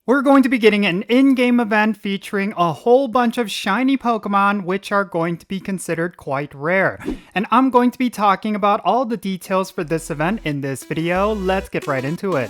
We're going to be getting an in-game event featuring a whole bunch of shiny Pokemon which are going to be considered quite rare. And I'm going to be talking about all the details for this event in this video. Let's get right into it.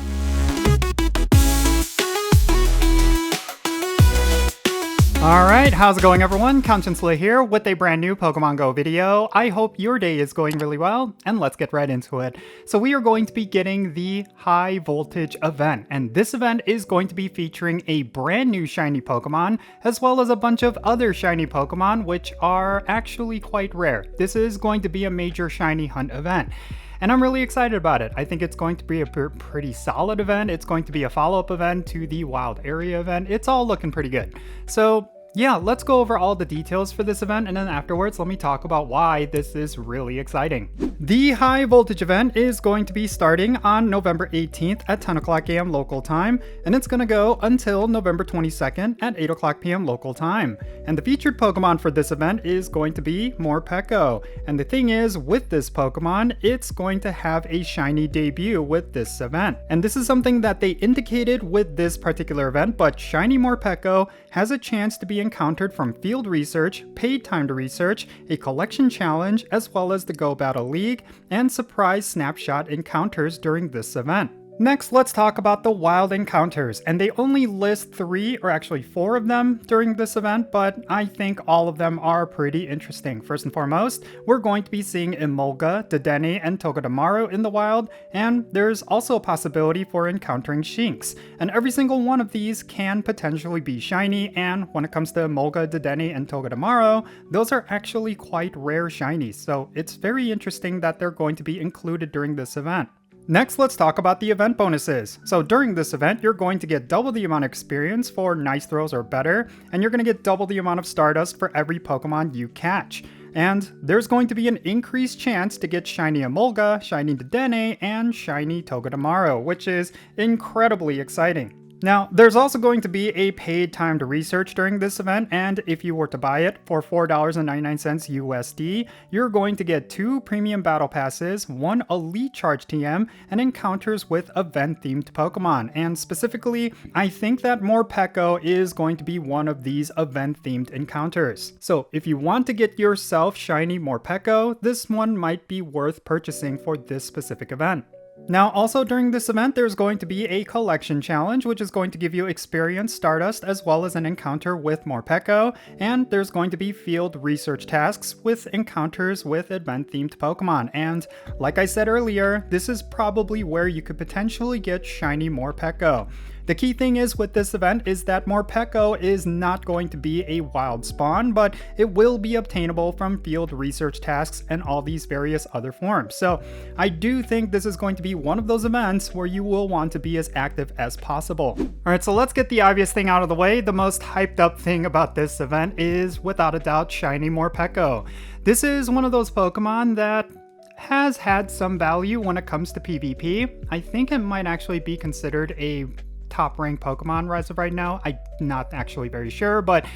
Alright, how's it going everyone? Jinsula here with a brand new Pokemon GO video. I hope your day is going really well, and let's get right into it. So we are going to be getting the High Voltage event, and this event is going to be featuring a brand new shiny Pokemon, as well as a bunch of other shiny Pokemon which are actually quite rare. This is going to be a major shiny hunt event. And I'm really excited about it. I think it's going to be a pretty solid event. It's going to be a follow-up event to the Wild Area event. It's all looking pretty good. So yeah, let's go over all the details for this event, and then afterwards let me talk about why this is really exciting. The High Voltage event is going to be starting on November 18th at 10 o'clock a.m. local time, and it's going to go until November 22nd at 8 o'clock p.m. local time. And the featured Pokemon for this event is going to be Morpeko. And the thing is, with this Pokemon, it's going to have a shiny debut with this event. And this is something that they indicated with this particular event, but shiny Morpeko has a chance to be encountered from field research, paid timed research, a collection challenge, as well as the Go Battle League, and surprise snapshot encounters during this event. Next, let's talk about the wild encounters, and they only list 3 or actually 4 of them during this event, but I think all of them are pretty interesting. First and foremost, we're going to be seeing Emolga, Dedenne, and Togedemaru in the wild, and there's also a possibility for encountering Shinx. And every single one of these can potentially be shiny, and when it comes to Emolga, Dedenne, and Togedemaru, those are actually quite rare shinies, so it's very interesting that they're going to be included during this event. Next, let's talk about the event bonuses. So during this event, you're going to get double the amount of experience for nice throws or better, and you're going to get double the amount of Stardust for every Pokemon you catch. And there's going to be an increased chance to get shiny Emolga, shiny Dedenne, and shiny Togedemaru, which is incredibly exciting. Now, there's also going to be a paid timed research during this event, and if you were to buy it for $4.99 USD, you're going to get 2 premium battle passes, 1 elite charge TM, and encounters with event-themed Pokemon. And specifically, I think that Morpeko is going to be one of these event-themed encounters. So if you want to get yourself shiny Morpeko, this one might be worth purchasing for this specific event. Now, also during this event, there's going to be a collection challenge, which is going to give you experience, Stardust, as well as an encounter with Morpeko, and there's going to be field research tasks with encounters with event-themed Pokemon. And like I said earlier, this is probably where you could potentially get shiny Morpeko. The key thing is with this event is that Morpeko is not going to be a wild spawn, but it will be obtainable from field research tasks and all these various other forms. So I do think this is going to be one of those events where you will want to be as active as possible. Alright, so let's get the obvious thing out of the way. The most hyped up thing about this event is without a doubt shiny Morpeko. This is one of those Pokemon that has had some value when it comes to PvP. I think it might actually be considered a top ranked Pokemon as of right now. I'm not actually very sure, but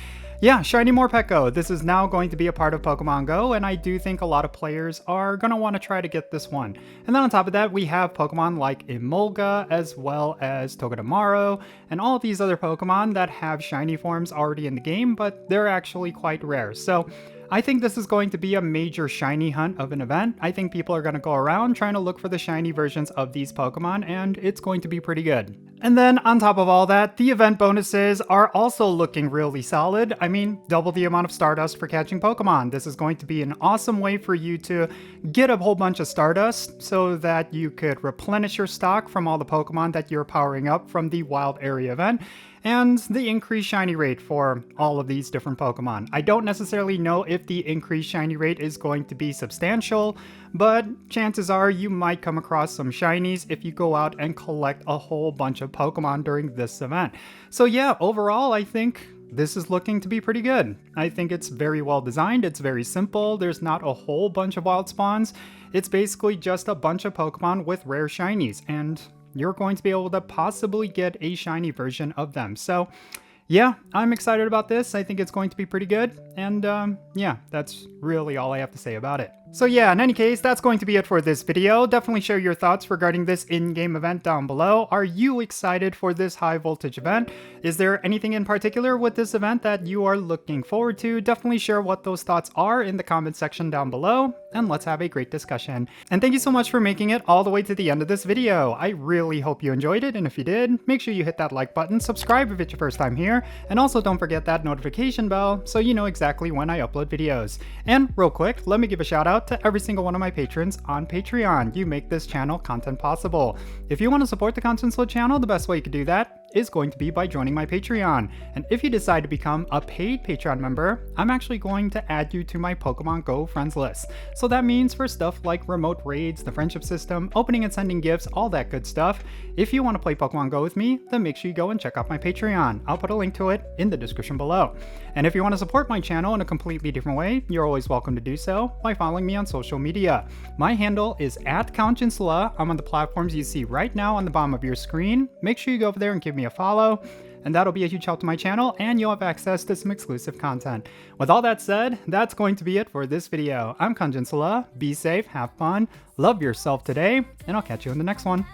yeah, shiny Morpeko. This is now going to be a part of Pokemon GO, and I do think a lot of players are going to want to try to get this one. And then on top of that, we have Pokemon like Emolga, as well as Togedemaru, and all of these other Pokemon that have shiny forms already in the game, but they're actually quite rare. So I think this is going to be a major shiny hunt of an event. I think people are going to go around trying to look for the shiny versions of these Pokemon, and it's going to be pretty good. And then on top of all that, the event bonuses are also looking really solid. I mean, double the amount of Stardust for catching Pokemon. This is going to be an awesome way for you to get a whole bunch of Stardust so that you could replenish your stock from all the Pokemon that you're powering up from the Wild Area event, and the increased shiny rate for all of these different Pokemon. I don't necessarily know if the increased shiny rate is going to be substantial, but chances are you might come across some shinies if you go out and collect a whole bunch of Pokemon during this event. So yeah, overall I think this is looking to be pretty good. I think it's very well designed, it's very simple, there's not a whole bunch of wild spawns. It's basically just a bunch of Pokemon with rare shinies, and you're going to be able to possibly get a shiny version of them. So yeah, I'm excited about this. I think it's going to be pretty good. And yeah, that's really all I have to say about it. So yeah, in any case, that's going to be it for this video. Definitely share your thoughts regarding this in-game event down below. Are you excited for this high voltage event? Is there anything in particular with this event that you are looking forward to? Definitely share what those thoughts are in the comment section down below, and let's have a great discussion. And thank you so much for making it all the way to the end of this video. I really hope you enjoyed it, and if you did, make sure you hit that like button, subscribe if it's your first time here, and also don't forget that notification bell so you know exactly when I upload videos. And real quick, let me give a shout out to every single one of my patrons on Patreon. You make this channel content possible. If you want to support the Content Slow channel, the best way you can do that is going to be by joining my Patreon. And if you decide to become a paid Patreon member, I'm actually going to add you to my Pokemon Go friends list. So that means for stuff like remote raids, the friendship system, opening and sending gifts, all that good stuff. If you want to play Pokemon Go with me, then make sure you go and check out my Patreon. I'll put a link to it in the description below. And if you want to support my channel in a completely different way, you're always welcome to do so by following me on social media. My handle is @Jinsula. I'm on the platforms you see right now on the bottom of your screen. Make sure you go over there and give me a follow, and that'll be a huge help to my channel, and you'll have access to some exclusive content. With all that said, that's going to be it for this video. I'm Jinsula. Be safe, have fun, love yourself today, and I'll catch you in the next one.